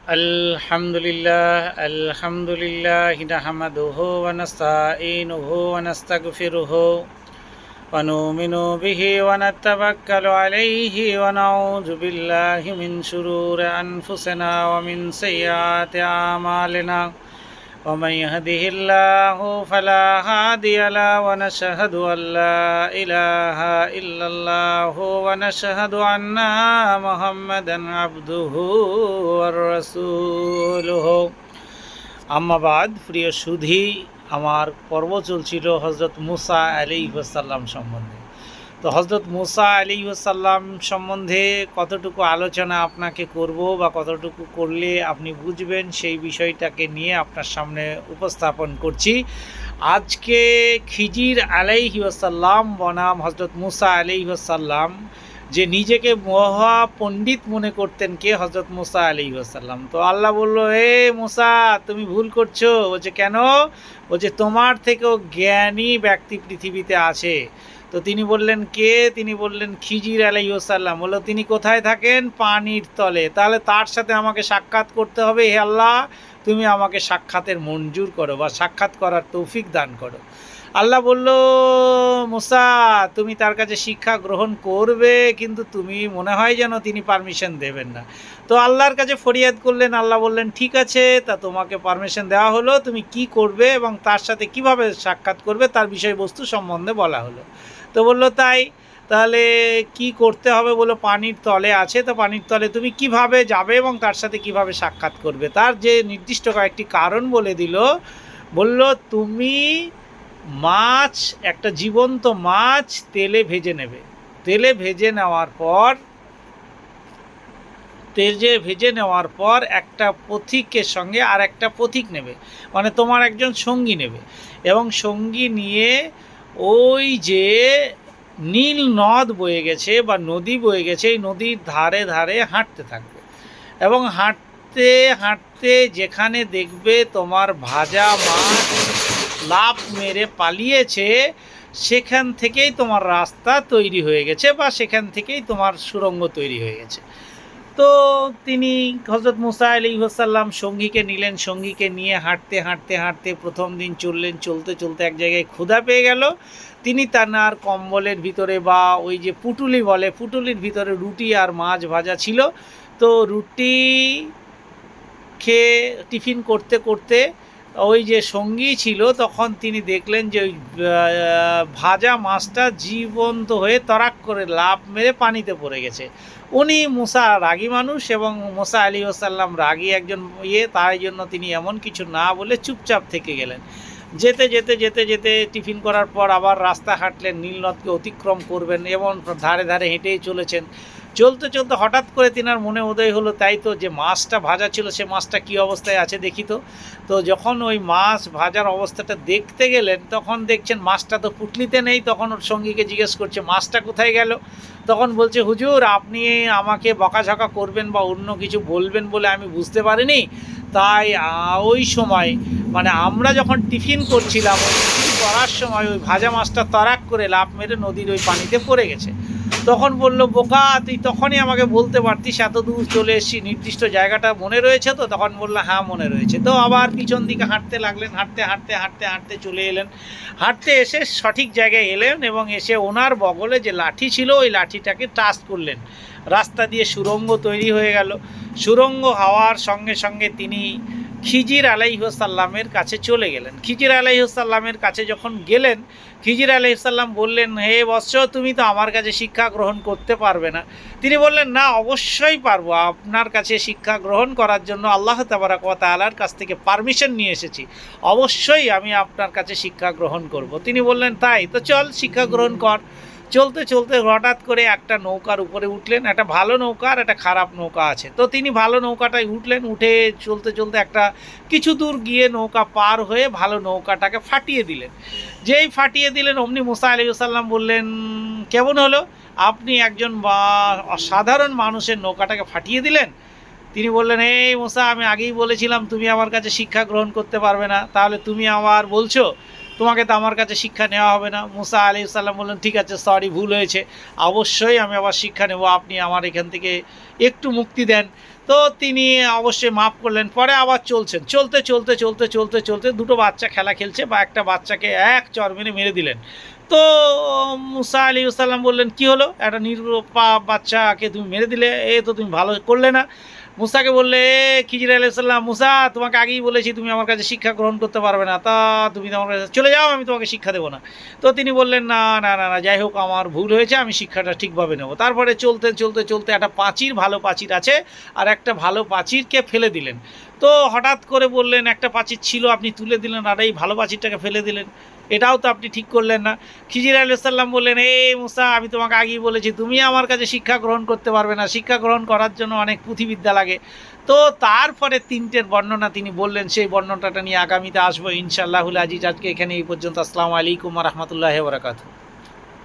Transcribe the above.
আলহামদুলিল্লাহ নাহমাদুহু ওয়া নাস্তাঈনুহু ওয়া নাস্তাগফিরুহু ওয়া নুমিনু বিহি ওয়া নাতাওয়াক্কালু আলাইহি ওয়া নাউযু বিল্লাহি মিন শুরুরি আনফুসিনা ওয়া মিন সাইয়্যাতি আমালিনা ওয়া মান ইয়াহদিহিল্লাহু ফালা হাদিয়া লাহু ওয়া নাশহাদু আল লা ইলাহা ইল্লাল্লাহু ওয়া নাশহাদু আন্না মুহাম্মাদান আবদুহু ওয়া রাসূলুহু। আম্মাবাদ, প্রিয় সুধী, আমার পর্ব চলছিল হজরত মুসা আলাইহিসসালাম সম্বন্ধে। তো হজরত মুসা আলাইহিসসালাম সম্বন্ধে কতটুকু আলোচনা আপনাকে করব বা কতটুকু করলে আপনি বুঝবেন সেই বিষয়টাকে নিয়ে আপনার সামনে উপস্থাপন করছি। আজকে খিজির আলাইহিসসালাম বনাম হজরত মুসা আলাইহিসসালাম যে নিজেকে মহা পণ্ডিত মনে করতেন কে? হজরত মুসা আলাইহিসসালাম। তো আল্লাহ বলল, হে মুসা, তুমি ভুল করছো। বলছে কেন? বলছে তোমার থেকেও জ্ঞানী ব্যক্তি পৃথিবীতে আছে। তো তিনি বললেন কে? তিনি বললেন খিজির আলাইহিসসালাম। বললো তিনি কোথায় থাকেন? পানির তলে। তাহলে তার সাথে আমাকে সাক্ষাৎ করতে হবে। হে আল্লাহ, তুমি আমাকে সাক্ষাতের মঞ্জুর করো বা সাক্ষাৎ করার তৌফিক দান করো। আল্লাহ বলল, মুসা, তুমি তার কাছে শিক্ষা গ্রহণ করবে, কিন্তু তুমি মনে হয় যেন তিনি পারমিশন দেবেন না। তো আল্লাহর কাছে ফরিয়াদ করলেন। আল্লাহ বললেন ঠিক আছে, তা তোমাকে পারমিশন দেওয়া হলো, তুমি কি করবে এবং তার সাথে কিভাবে সাক্ষাৎ করবে তার বিষয়বস্তু সম্বন্ধে বলা হলো। তো বললো তাই, তাহলে কি করতে হবে? বলো পানির তলে আছে। তো পানির তলে তুমি কিভাবে যাবে এবং তার সাথে কিভাবে সাক্ষাৎ করবে তার যে নির্দিষ্ট কয়েকটি কারণ বলে দিল। বলল তুমি মাছ, একটা জীবন্ত মাছ তেলে ভেজে নেবে। তেলে ভেজে নেওয়ার পর একটা পথিকের সঙ্গে আর একটা পথিক নেবে, মানে তোমার একজন সঙ্গী নেবে, এবং সঙ্গী নিয়ে ওই যে নীল নদ বয়ে গেছে বা নদী বয়ে গেছে, এই নদীর ধারে ধারে হাঁটতে থাকবে এবং হাঁটতে হাঁটতে যেখানে দেখবে তোমার ভাজা মাছ লাফ মেরে পালিয়েছে, সেখান থেকেই তোমার রাস্তা তৈরি হয়ে গেছে বা সেখান থেকেই তোমার সুড়ঙ্গ তৈরি হয়ে গেছে। তো তিনি হজরত মুসা আলাইহিসসালাম সঙ্গীকে নিলেন। সঙ্গীকে নিয়ে হাঁটতে হাঁটতে হাঁটতে প্রথম দিন চললেন। চলতে চলতে এক জায়গায় ক্ষুধা পেয়ে গেল। তিনি তার কম্বলের ভিতরে বা ওই যে পুটুলি বলে, পুটুলির ভিতরে রুটি আর মাছ ভাজা ছিল। তো রুটি খেয়ে টিফিন করতে করতে ওই যে সঙ্গী ছিল, তখন তিনি দেখলেন যে ওই ভাজা মাছটা জীবন্ত হয়ে তরাক করে লাফ মেরে পানিতে পড়ে গেছে। উনি মুসা রাগী মানুষ এবং মুসা আলাইহিসসালাম রাগী একজন তাই জন্য তিনি এমন কিছু না বলে চুপচাপ থেকে গেলেন। যেতে যেতে যেতে যেতে টিফিন করার পর আবার রাস্তা হাঁটলেন, নীলনদকে অতিক্রম করবেন এবং ধারে ধারে হেঁটেই চলেছেন। চলতে চলতে হঠাৎ করে তিনার মনে উদয় হলো, তাই তো, যে মাছটা ভাজা ছিল সে মাছটা কী অবস্থায় আছে দেখি তো। তো যখন ওই মাছ ভাজার অবস্থাটা দেখতে গেলেন, তখন দেখছেন মাছটা তো পুটলিতে নেই। তখন ওর সঙ্গীকে জিজ্ঞেস করছে মাছটা কোথায় গেল। তখন বলছে, হুজুর, আপনি আমাকে বকাঝকা করবেন বা অন্য কিছু বলবেন বলে আমি বুঝতে পারিনি, তাই ওই সময় মানে আমরা যখন টিফিন করছিলাম, ওই টিফিন করার সময় ওই ভাজা মাছটা তরাক করে লাফ মেরে নদীর ওই পানিতে পড়ে গেছে। তখন বলল, বোকা, তুই তখনই আমাকে বলতে পারতিস, এত দূর চলে এসেছি, নির্দিষ্ট জায়গাটা মনে রয়েছে তো? তখন বললো হ্যাঁ মনে রয়েছে। তো আবার পিছন দিকে হাঁটতে লাগলেন, হাঁটতে হাঁটতে হাঁটতে হাঁটতে চলে এলেন। হাঁটতে এসে সঠিক জায়গায় এলেন এবং এসে ওনার বগলে যে লাঠি ছিল ওই লাঠিটাকে টাচ করলেন। রাস্তা দিয়ে সুড়ঙ্গ তৈরি হয়ে গেল। সুড়ঙ্গ হওয়ার সঙ্গে সঙ্গে তিনি খিজির আলাইহিসসালামের কাছে চলে গেলেন। খিজির আলাইহিসসালামের কাছে যখন গেলেন, খিজির আলাইহিসসালাম বললেন, হে বৎস, তুমি তো আমার কাছে শিক্ষা গ্রহণ করতে পারবে না। তিনি বললেন, না, অবশ্যই পারবো। আপনার কাছে শিক্ষা গ্রহণ করার জন্য আল্লাহ তাবারাক ওয়া তাআলার কাছ থেকে পারমিশন নিয়ে এসেছি, অবশ্যই আমি আপনার কাছে শিক্ষা গ্রহণ করব। তিনি বললেন, তাই তো, চল শিক্ষা গ্রহণ কর। চলতে চলতে হঠাৎ করে একটা নৌকার উপরে উঠলেন। একটা ভালো নৌকা আর একটা খারাপ নৌকা আছে। তো তিনি ভালো নৌকাটায় উঠলেন। উঠে চলতে চলতে একটা কিছু দূর গিয়ে নৌকা পার হয়ে ভালো নৌকাটাকে ফাটিয়ে দিলেন। যেই ফাটিয়ে দিলেন, অমনি মুসা আলাইহিসসালাম বললেন, কেমন হলো? আপনি একজন সাধারণ মানুষের নৌকাটাকে ফাটিয়ে দিলেন। তিনি বললেন, এই মুসা, আমি আগেই বলেছিলাম তুমি আমার কাছে শিক্ষা গ্রহণ করতে পারবে না, তাহলে তুমি আমার বলছো? তোমাকে তো আমার কাছে শিক্ষা নেওয়া হবে না। মুসা আলাইহিস সালাম বললেন, ঠিক আছে, সরি, ভুল হয়েছে, অবশ্যই আমি আবার শিক্ষা নেব, আপনি আমার এখান থেকে একটু মুক্তি দেন। তো তিনি অবশ্যই মাফ করলেন। পরে আবার চলছেন, চলতে চলতে চলতে চলতে চলতে দুটো বাচ্চা খেলা খেলছে, বা একটা বাচ্চাকে এক চর মেরে দিলেন। তো মুসা আলাইহিস সালাম বললেন, কি হলো, একটা নিরুপায় বাচ্চাকে তুমি মেরে দিলে, তো তুমি ভালো করলে না। মুসাকে বললে, খিজির আলাইহিস সালাম, মুসা, তোমাকে আগেই বলেছি তুমি আমার কাছে শিক্ষা গ্রহণ করতে পারবে না, তা তুমি আমার কাছে চলে যাও, আমি তোমাকে শিক্ষা দেবো না। তো তিনি বললেন, না না না না, যাই হোক, আমার ভুল হয়েছে, আমি শিক্ষাটা ঠিকভাবে নেব। তারপরে চলতে চলতে চলতে একটা প্রাচীর, ভালো প্রাচীর আছে, আর একটা ভালো প্রাচীরকে ফেলে দিলেন। তো হঠাৎ করে বললেন, একটা প্রাচীর ছিল আপনি তুলে দিলেন, আর এই ভালো প্রাচীরটাকে ফেলে দিলেন, এটাও তো আপনি ঠিক করলেন না। খিজির আলাইহিস সালাম বললেন, মুসা, আমি তোমাকে আগেই বলেছি তুমি আমার কাছে শিক্ষা গ্রহণ করতে পারবে না, শিক্ষা গ্রহণ করার জন্য অনেক পুঁথিবিদ্যা লাগে। তো তারপরে তিনটের বর্ণনা তিনি বললেন, সেই বর্ণনাটা নিয়ে আগামীতে আসবো ইনশাআল্লাহুল আজিজ। আজকে এখানে এই পর্যন্ত। আসসালামু আলাইকুম ওয়া রাহমাতুল্লাহি ওয়া বারাকাতুহু।